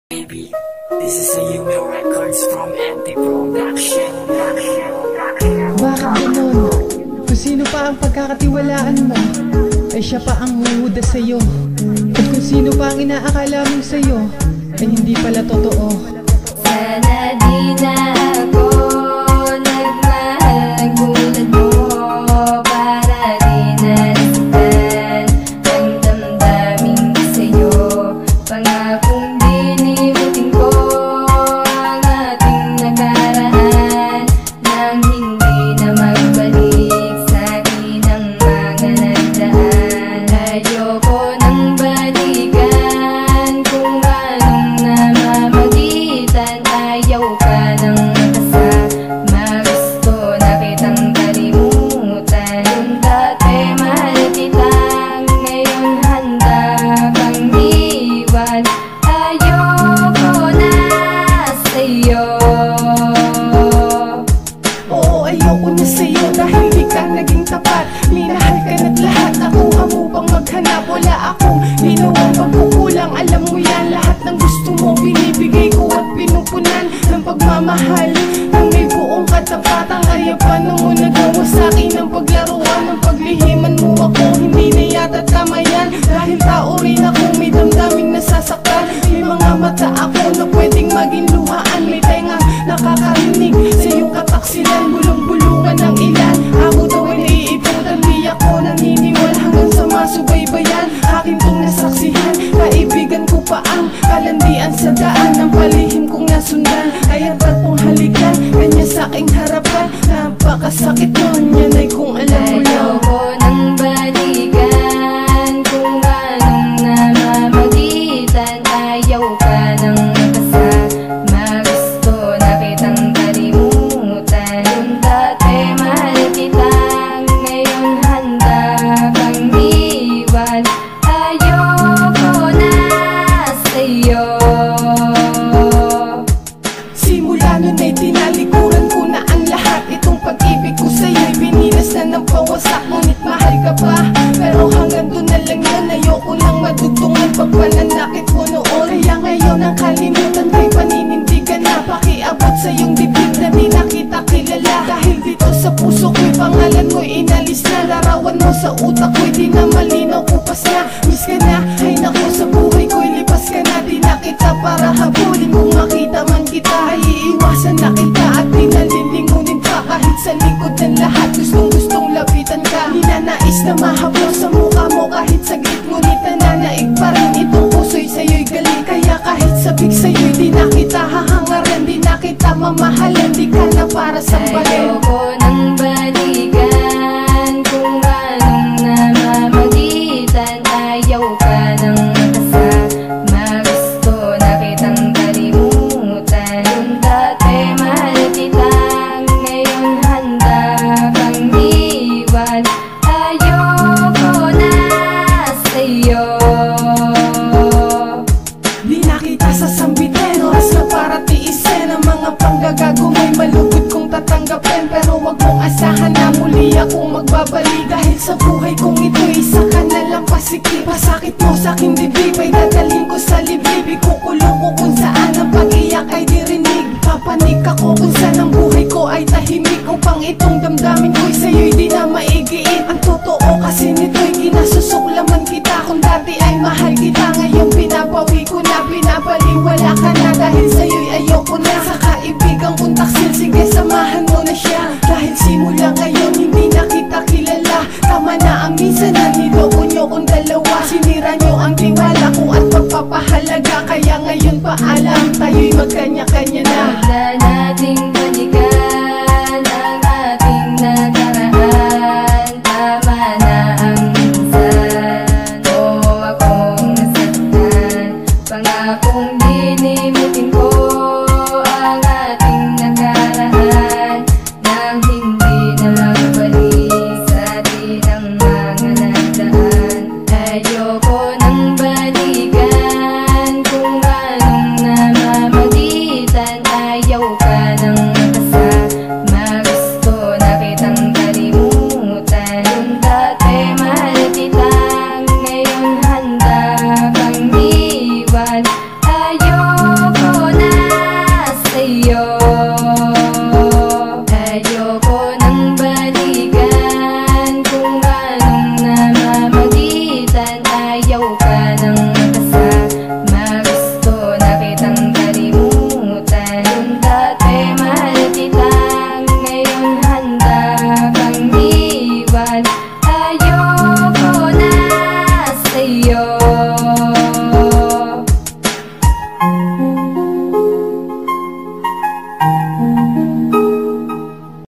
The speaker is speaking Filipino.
Baby, this is a Yumio Records from MT Production. Bakit ganun? Kung sino pa ang pagkakatiwalaan mo, ay siya pa ang huhuda sa'yo. At kung sino pa ang inaakala mong sa'yo, ay hindi pala totoo. Sana di na ako nagmahal tulad mo, para di nasaktan ang damdamin ko sa'yo. Pangakong dilimutin ko ang ating nakaraan, nang hindi na magbalik sa'kin ang mga nagdaan. Ayoko nang balikan kung anong namamagitan. Ayaw ka nang makasama, gusto na kitang kalimutan. Yung dati mahal kita, ngayon handa kang iwan. Ayoko na sa'yo. Oo, ayoko na sa'yo dahil di ka naging tapat. Minahal ka na't lahat, nakuha mo bang maghanap? Wala akong ginawang pagkukulang. Alam mo yan, lahat ng gusto mo binibigay ko at pinupunan ng pagmamahal ng may buong katapatan. Kaya paano mo nagawa sa'kin ang paglaruan, ng paglihiman mo ako? Hindi na yata tama yan, dahil tao rin ako, may damdaming nasasaktan. May mga mata ako na pwedeng maging luhaan, may tengang nakakarinig sa iyong kataksilan. Bulong-bulungan ng ilan, ako daw ay naiiputan. Di ako naniniwal hanggang sa masubaybayan. Akin tong nasaksihan, kaibigan ko pa ang kalandian sa daan. Ang palihim kong nasundan ay ang tatong halikan, kanya sa aking harapan. Napakasakit nun, yan ay kung alam mo lang. Ayoko nang balikan kung anong namamagitan. Ayaw ka nang makasama, gusto na kitang kalimutan. Yung dati mahal kita, ngayon handa kang iwan. Ayoko na sa'yo. Simula nun ay tinalikuran ko na ang lahat. Itong pag-ibig ko sa'yo'y bininas na ng pawasak. Ngunit mahal ka pa, pero hanggang doon na lang yun. Ayoko nang madugtungan pag pananakit mo noon. Kaya ngayon ang kalimutan ko'y paninindigan na. Pakiabot sa iyong dibdib na di na kita kilala. Dahil dito sa puso ko'y pangalan mo'y inalis na. Larawan mo sa utak ko'y di na malinaw, kupas na. Miss ka na, ay naku sa buhay ko'y lipas ka na. Di na kita para habulin, kung makita man kita ay iiwasan na kita. At di nalilingunin pa kahit sa likod ng lahat. Gustong lapitan ka, ninanais na mahablo sa mukha mo kahit saglit. Ngunit nananaig pa rin itong puso'y sa'yo'y galing. Kaya kahit sabik sa'yo'y di na kita hahangaran, di na kita mamahalan. Di ka na para sa balin. Ayoko nang balikan kung anong namamagitan. Ayaw ka nang makasama, gusto na kitang kalimutan. Yung dati mahal kita, ngayon handa kang iwan. Ayoko na sa'yo. Di na kita sasambitin, oras na para tiisin ang mga panggagago mo'y malugod kong tatanggapin. Pero wag mong asahan na muli akong magbabalik, dahil sa buhay kong ito isa ka na lang pasikip. Pasakit mo sa'king dibdib ay dadalhin ko sa liblib. Ikukulong ko kung saan ang pag-iyak ay dirinig. Papanik ako kung saan ang buhay ko ay tahimik. Upang itong damdamin ko'y sa'yo'y di na maigiit. Ang totoo kasi nito'y ginasusuklaman kita. Kung dati ay mahal kita, ngayon pinapawi ko na. Pinapaliwala ka na dahil sa'yo'y ayoko na. Sa kaibigan kong taksil, sige samahan mo na siya. Dahil simula ngayon hindi na kita kilala. Tama na ang minsan na niloko nyo kong dalawa. Sinira nyo ang tiwala ko at pagpapahalaga. Kaya ngayon paalam, tayo'y magkanya-kanya na. Huwag na nating balikan ang ating nakaraan. Tama na ang minsan, o akong nasaktan. Pangakong dilimutin ko ang